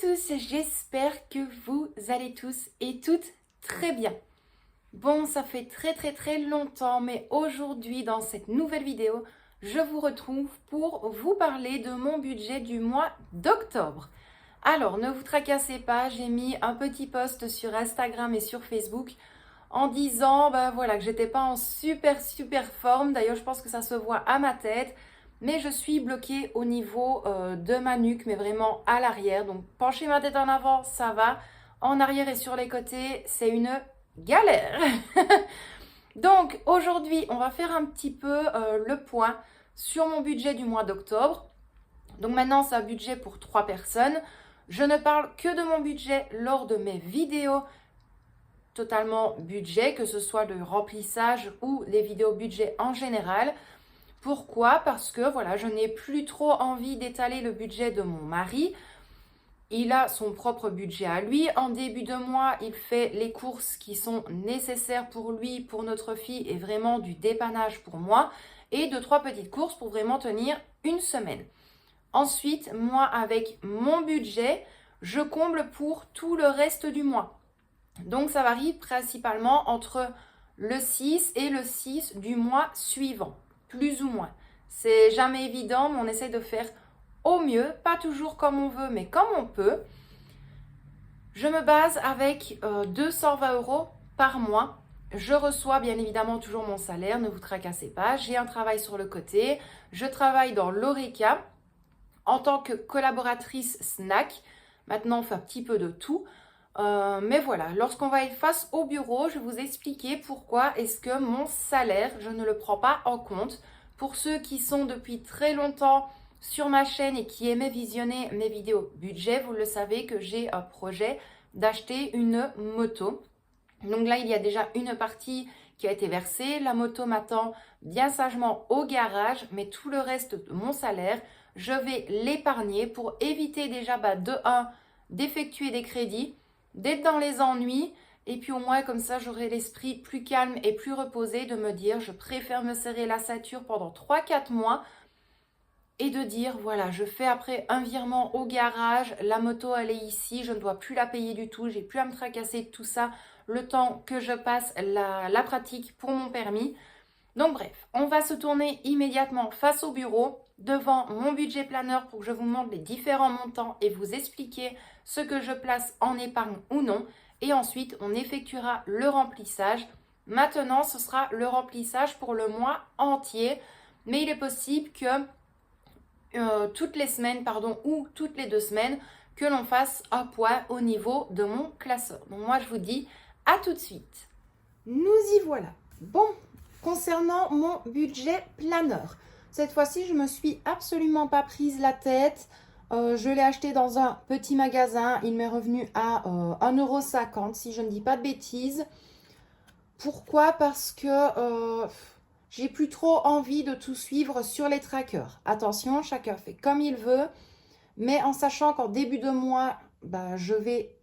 tous, j'espère que vous allez tous et toutes très bien. Bon, ça fait très longtemps, mais aujourd'hui dans cette nouvelle vidéo, je vous retrouve pour vous parler de mon budget du mois d'octobre. Alors, ne vous tracassez pas, j'ai mis un petit post sur Instagram et sur Facebook en disant voilà, que j'étais pas en super forme. D'ailleurs, je pense que ça se voit à ma tête. Mais je suis bloquée au niveau de ma nuque, mais vraiment à l'arrière. Donc pencher ma tête en avant, ça va. En arrière et sur les côtés, c'est une galère. Donc aujourd'hui, on va faire un petit peu le point sur mon budget du mois d'octobre. Donc maintenant, c'est un budget pour 3 personnes. Je ne parle que de mon budget lors de mes vidéos totalement budget, que ce soit le remplissage ou les vidéos budget en général. Pourquoi? Parce que voilà, je n'ai plus trop envie d'étaler le budget de mon mari. Il a son propre budget à lui. En début de mois, il fait les courses qui sont nécessaires pour lui, pour notre fille et vraiment du dépannage pour moi. Et 2-3 petites courses pour vraiment tenir une semaine. Ensuite, moi, avec mon budget, je comble pour tout le reste du mois. Donc, ça varie principalement entre le 6 et le 6 du mois suivant. Plus ou moins. C'est jamais évident, mais on essaie de faire au mieux, pas toujours comme on veut, mais comme on peut. Je me base avec 220 € par mois. Je reçois bien évidemment toujours mon salaire, ne vous tracassez pas. J'ai un travail sur le côté. Je travaille dans l'Oreca en tant que collaboratrice snack. Maintenant, on fait un petit peu de tout. Mais voilà, lorsqu'on va être face au bureau, je vais vous expliquer pourquoi est-ce que mon salaire, je ne le prends pas en compte. Pour ceux qui sont depuis très longtemps sur ma chaîne et qui aimaient visionner mes vidéos budget, vous le savez que j'ai un projet d'acheter une moto. Donc là, il y a déjà une partie qui a été versée. La moto m'attend bien sagement au garage, mais tout le reste de mon salaire, je vais l'épargner pour éviter déjà de 1, d'effectuer des crédits, d'être dans les ennuis, et puis au moins comme ça j'aurai l'esprit plus calme et plus reposé de me dire je préfère me serrer la ceinture pendant 3-4 mois et de dire voilà, je fais après un virement au garage, la moto elle est ici, je ne dois plus la payer du tout, j'ai plus à me tracasser de tout ça le temps que je passe la pratique pour mon permis. Donc bref, on va se tourner immédiatement face au bureau devant mon budget planeur pour que je vous montre les différents montants et vous expliquer ce que je place en épargne ou non. Et ensuite, on effectuera le remplissage. Maintenant, ce sera le remplissage pour le mois entier. Mais il est possible que toutes les semaines, ou toutes les 2 semaines, que l'on fasse un point au niveau de mon classeur. Donc moi, je vous dis à tout de suite. Nous y voilà. Bon, concernant mon budget planeur, cette fois-ci, je me suis absolument pas prise la tête. Je l'ai acheté dans un petit magasin. Il m'est revenu à 1,50 € si je ne dis pas de bêtises. Pourquoi? Parce que j'ai plus trop envie de tout suivre sur les trackers. Attention, chacun fait comme il veut. Mais en sachant qu'en début de mois, je vais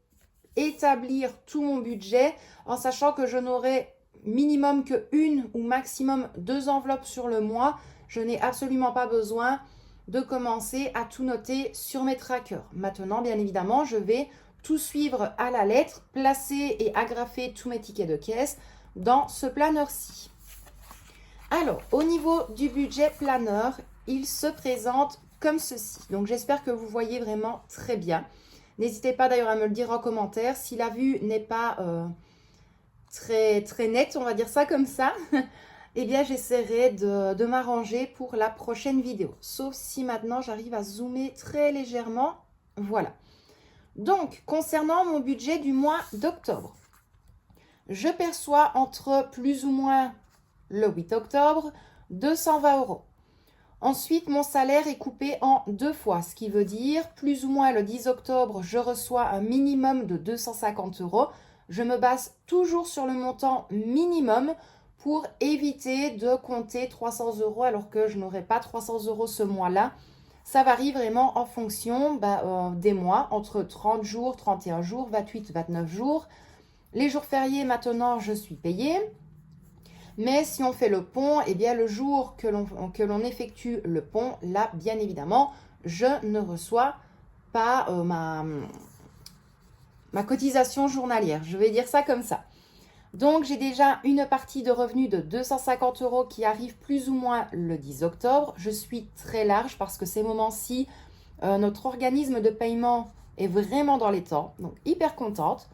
établir tout mon budget. En sachant que je n'aurai minimum que 1 ou maximum 2 enveloppes sur le mois. Je n'ai absolument pas besoin de commencer à tout noter sur mes trackers. Maintenant, bien évidemment, je vais tout suivre à la lettre, placer et agrafer tous mes tickets de caisse dans ce planeur-ci. Alors, au niveau du budget planeur, il se présente comme ceci. Donc, j'espère que vous voyez vraiment très bien. N'hésitez pas d'ailleurs à me le dire en commentaire. Si la vue n'est pas très nette, on va dire ça comme ça, eh bien, j'essaierai de m'arranger pour la prochaine vidéo. Sauf si maintenant, j'arrive à zoomer très légèrement. Voilà. Donc, concernant mon budget du mois d'octobre, je perçois entre plus ou moins le 8 octobre 220 €. Ensuite, mon salaire est coupé en 2 fois, ce qui veut dire plus ou moins le 10 octobre, je reçois un minimum de 250 €. Je me base toujours sur le montant minimum pour éviter de compter 300 € alors que je n'aurai pas 300 € ce mois-là. Ça varie vraiment en fonction des mois, entre 30 jours, 31 jours, 28, 29 jours. Les jours fériés, maintenant, je suis payée. Mais si on fait le pont, eh bien le jour que l'on effectue le pont, là, bien évidemment, je ne reçois pas ma cotisation journalière. Je vais dire ça comme ça. Donc, j'ai déjà une partie de revenus de 250 € qui arrive plus ou moins le 10 octobre. Je suis très large parce que ces moments-ci, notre organisme de paiement est vraiment dans les temps. Donc, hyper contente.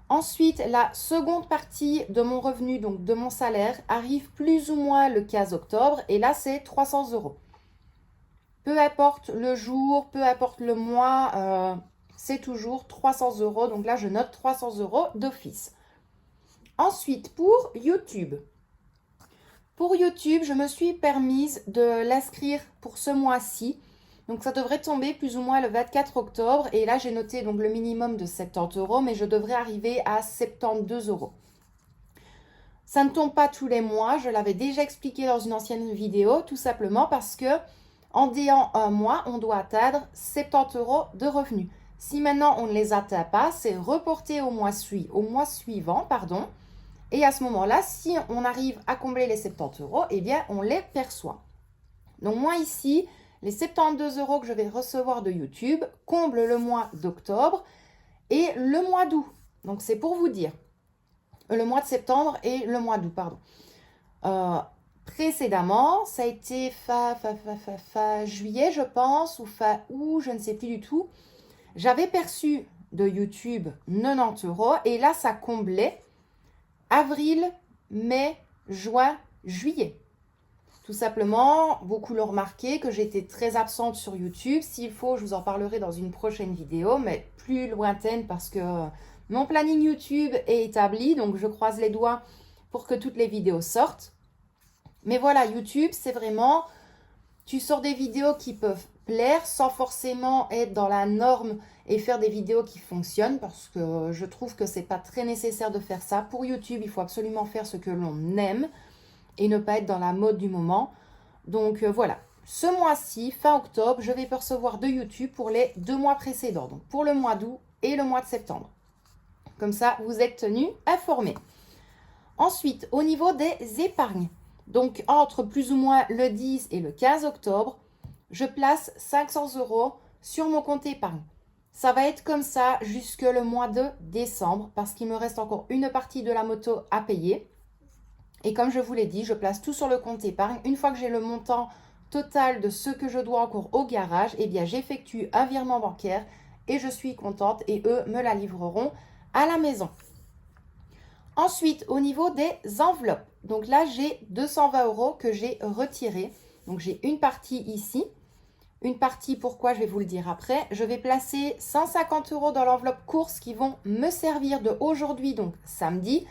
Ensuite, la seconde partie de mon revenu, donc de mon salaire, arrive plus ou moins le 15 octobre. Et là, c'est 300 €. Peu importe le jour, peu importe le mois, c'est toujours 300 €. Donc là, je note 300 € d'office. Ensuite, pour YouTube. Pour YouTube, je me suis permise de l'inscrire pour ce mois-ci. Donc, ça devrait tomber plus ou moins le 24 octobre. Et là, j'ai noté donc le minimum de 70 €, mais je devrais arriver à 72 €. Ça ne tombe pas tous les mois. Je l'avais déjà expliqué dans une ancienne vidéo, tout simplement parce que en déant un mois, on doit atteindre 70 € de revenus. Si maintenant on ne les atteint pas, c'est reporté au mois suivant. Et à ce moment-là, si on arrive à combler les 70 €, eh bien, on les perçoit. Donc moi ici, les 72 € que je vais recevoir de YouTube comblent le mois d'octobre et le mois d'août. Donc c'est pour vous dire. Le mois de septembre et le mois d'août, pardon. Précédemment, ça a été fin juillet, je pense, ou fin août, je ne sais plus du tout. J'avais perçu de YouTube 90 € et là, ça comblait avril, mai, juin, juillet. Tout simplement, beaucoup l'ont remarqué que j'étais très absente sur YouTube. S'il faut, je vous en parlerai dans une prochaine vidéo, mais plus lointaine parce que mon planning YouTube est établi. Donc, je croise les doigts pour que toutes les vidéos sortent. Mais voilà, YouTube, c'est vraiment, tu sors des vidéos qui peuvent plaire sans forcément être dans la norme et faire des vidéos qui fonctionnent parce que je trouve que c'est pas très nécessaire de faire ça. Pour YouTube, il faut absolument faire ce que l'on aime et ne pas être dans la mode du moment. Donc voilà, ce mois-ci, fin octobre, je vais percevoir de YouTube pour les 2 mois précédents. Donc pour le mois d'août et le mois de septembre. Comme ça, vous êtes tenus informés. Ensuite, au niveau des épargnes. Donc, entre plus ou moins le 10 et le 15 octobre, je place 500 € sur mon compte épargne. Ça va être comme ça jusque le mois de décembre parce qu'il me reste encore une partie de la moto à payer. Et comme je vous l'ai dit, je place tout sur le compte épargne. Une fois que j'ai le montant total de ce que je dois encore au garage, eh bien, j'effectue un virement bancaire et je suis contente et eux me la livreront à la maison. Ensuite, au niveau des enveloppes, donc là, j'ai 220 € que j'ai retirés. Donc, j'ai une partie ici. Une partie, pourquoi, je vais vous le dire après. Je vais placer 150 € dans l'enveloppe course qui vont me servir de aujourd'hui, donc samedi,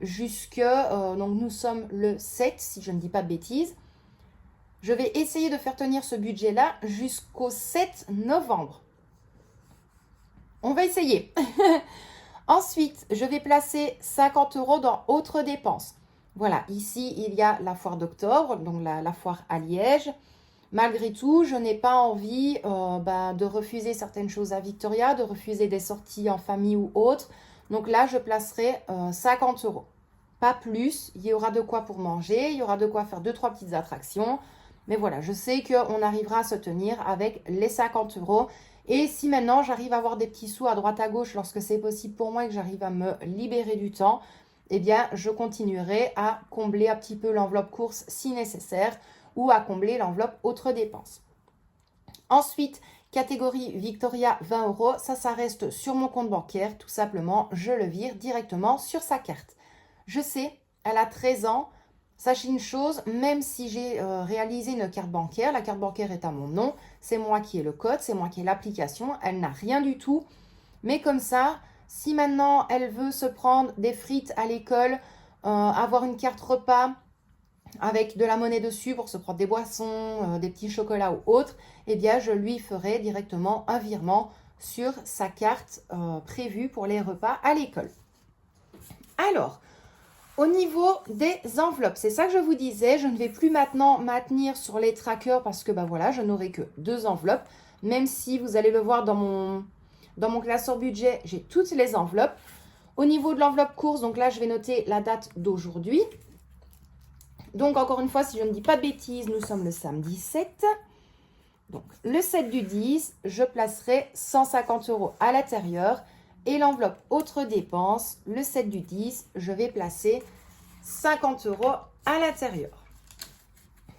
donc nous sommes le 7, si je ne dis pas de bêtises. Je vais essayer de faire tenir ce budget-là jusqu'au 7 novembre. On va essayer. Ensuite, je vais placer 50 € dans autres dépenses. Voilà, ici, il y a la foire d'octobre, donc la foire à Liège. Malgré tout, je n'ai pas envie de refuser certaines choses à Victoria, de refuser des sorties en famille ou autres. Donc là, je placerai 50 €. Pas plus, il y aura de quoi pour manger, il y aura de quoi faire 2-3 petites attractions. Mais voilà, je sais qu'on arrivera à se tenir avec les 50 €. Et si maintenant j'arrive à avoir des petits sous à droite à gauche lorsque c'est possible pour moi et que j'arrive à me libérer du temps, eh bien je continuerai à combler un petit peu l'enveloppe course si nécessaire ou à combler l'enveloppe autres dépenses. Ensuite, catégorie Victoria 20 €, ça reste sur mon compte bancaire, tout simplement, je le vire directement sur sa carte. Je sais, elle a 13 ans. Sachez une chose, même si j'ai réalisé une carte bancaire, la carte bancaire est à mon nom, c'est moi qui ai le code, c'est moi qui ai l'application, elle n'a rien du tout. Mais comme ça, si maintenant elle veut se prendre des frites à l'école, avoir une carte repas avec de la monnaie dessus pour se prendre des boissons, des petits chocolats ou autres, eh bien je lui ferai directement un virement sur sa carte prévue pour les repas à l'école. Alors, au niveau des enveloppes, c'est ça que je vous disais, je ne vais plus maintenant maintenir sur les trackers parce que voilà, je n'aurai que 2 enveloppes, même si vous allez le voir dans mon classeur budget, j'ai toutes les enveloppes. Au niveau de l'enveloppe course, donc là, je vais noter la date d'aujourd'hui. Donc, encore une fois, si je ne dis pas de bêtises, nous sommes le samedi 7. Donc, le 7 du 10, je placerai 150 € à l'intérieur. Et l'enveloppe autres dépenses, le 7 du 10, je vais placer 50 € à l'intérieur.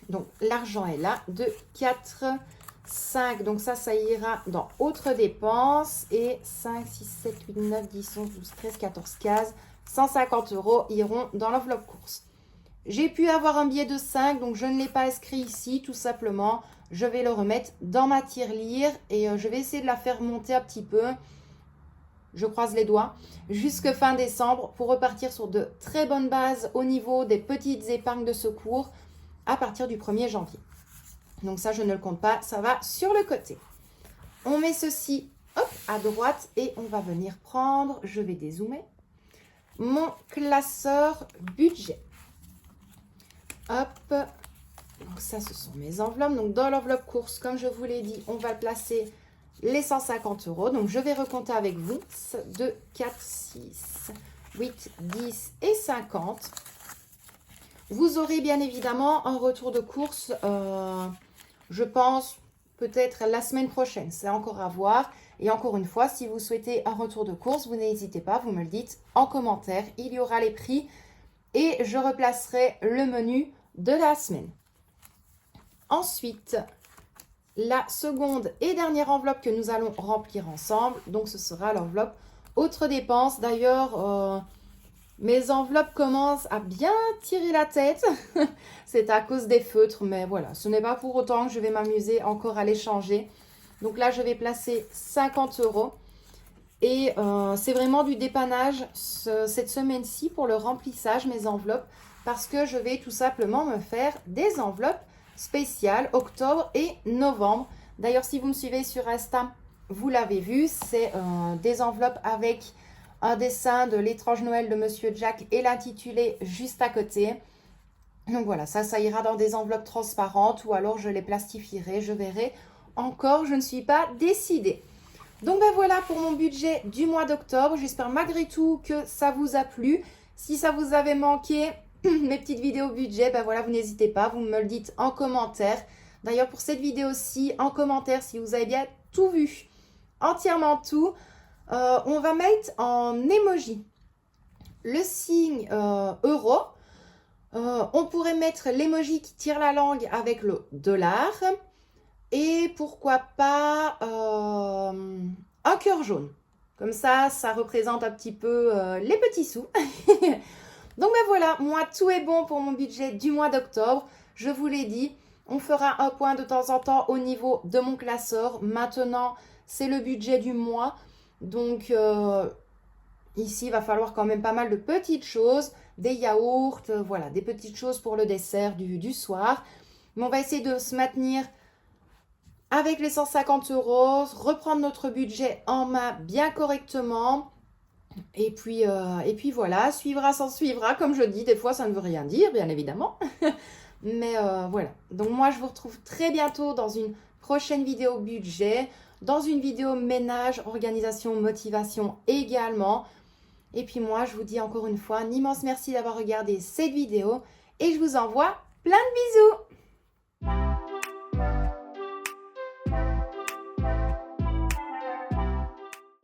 Donc, l'argent est là, 2, 4, 5. Donc, ça ira dans autres dépenses. Et 5, 6, 7, 8, 9, 10, 11, 12, 13, 14, 15. 150 € iront dans l'enveloppe course. J'ai pu avoir un billet de 5, donc je ne l'ai pas inscrit ici, tout simplement. Je vais le remettre dans ma tirelire et je vais essayer de la faire monter un petit peu. Je croise les doigts, jusque fin décembre pour repartir sur de très bonnes bases au niveau des petites épargnes de secours à partir du 1er janvier. Donc ça, je ne le compte pas, ça va sur le côté. On met ceci hop, à droite et on va venir prendre, je vais dézoomer, mon classeur budget. Hop, donc ça, ce sont mes enveloppes. Donc dans l'enveloppe course, comme je vous l'ai dit, on va placer les 150 €. Donc, je vais recompter avec vous. 2, 4, 6, 8, 10 et 50. Vous aurez bien évidemment un retour de course, je pense, peut-être la semaine prochaine. C'est encore à voir. Et encore une fois, si vous souhaitez un retour de course, vous n'hésitez pas, vous me le dites en commentaire. Il y aura les prix et je replacerai le menu de la semaine. Ensuite, la seconde et dernière enveloppe que nous allons remplir ensemble. Donc, ce sera l'enveloppe autres dépenses. D'ailleurs, mes enveloppes commencent à bien tirer la tête. C'est à cause des feutres, mais voilà. Ce n'est pas pour autant que je vais m'amuser encore à les changer. Donc là, je vais placer 50 €. Et c'est vraiment du dépannage cette semaine-ci pour le remplissage, mes enveloppes. Parce que je vais tout simplement me faire des enveloppes spécial octobre et novembre. D'ailleurs, si vous me suivez sur Insta, vous l'avez vu, c'est des enveloppes avec un dessin de l'étrange Noël de Monsieur Jack et l'intitulé juste à côté. Donc voilà, ça ira dans des enveloppes transparentes ou alors je les plastifierai, je verrai. Encore, je ne suis pas décidée. Donc ben voilà pour mon budget du mois d'octobre. J'espère malgré tout que ça vous a plu. Si ça vous avait manqué, mes petites vidéos budget, ben voilà, vous n'hésitez pas, vous me le dites en commentaire. D'ailleurs, pour cette vidéo-ci, en commentaire, si vous avez bien tout vu, entièrement tout, on va mettre en emoji le signe euro. On pourrait mettre l'emoji qui tire la langue avec le dollar. Et pourquoi pas un cœur jaune. Comme ça représente un petit peu les petits sous. Donc ben voilà, moi tout est bon pour mon budget du mois d'octobre. Je vous l'ai dit, on fera un point de temps en temps au niveau de mon classeur. Maintenant, c'est le budget du mois. Donc ici, il va falloir quand même pas mal de petites choses. Des yaourts, voilà, des petites choses pour le dessert du soir. Mais on va essayer de se maintenir avec les 150 €, reprendre notre budget en main bien correctement. Et puis voilà, suivra sans suivra, comme je dis, des fois ça ne veut rien dire, bien évidemment. Mais voilà, donc moi je vous retrouve très bientôt dans une prochaine vidéo budget, dans une vidéo ménage, organisation, motivation également. Et puis moi je vous dis encore une fois un immense merci d'avoir regardé cette vidéo et je vous envoie plein de bisous.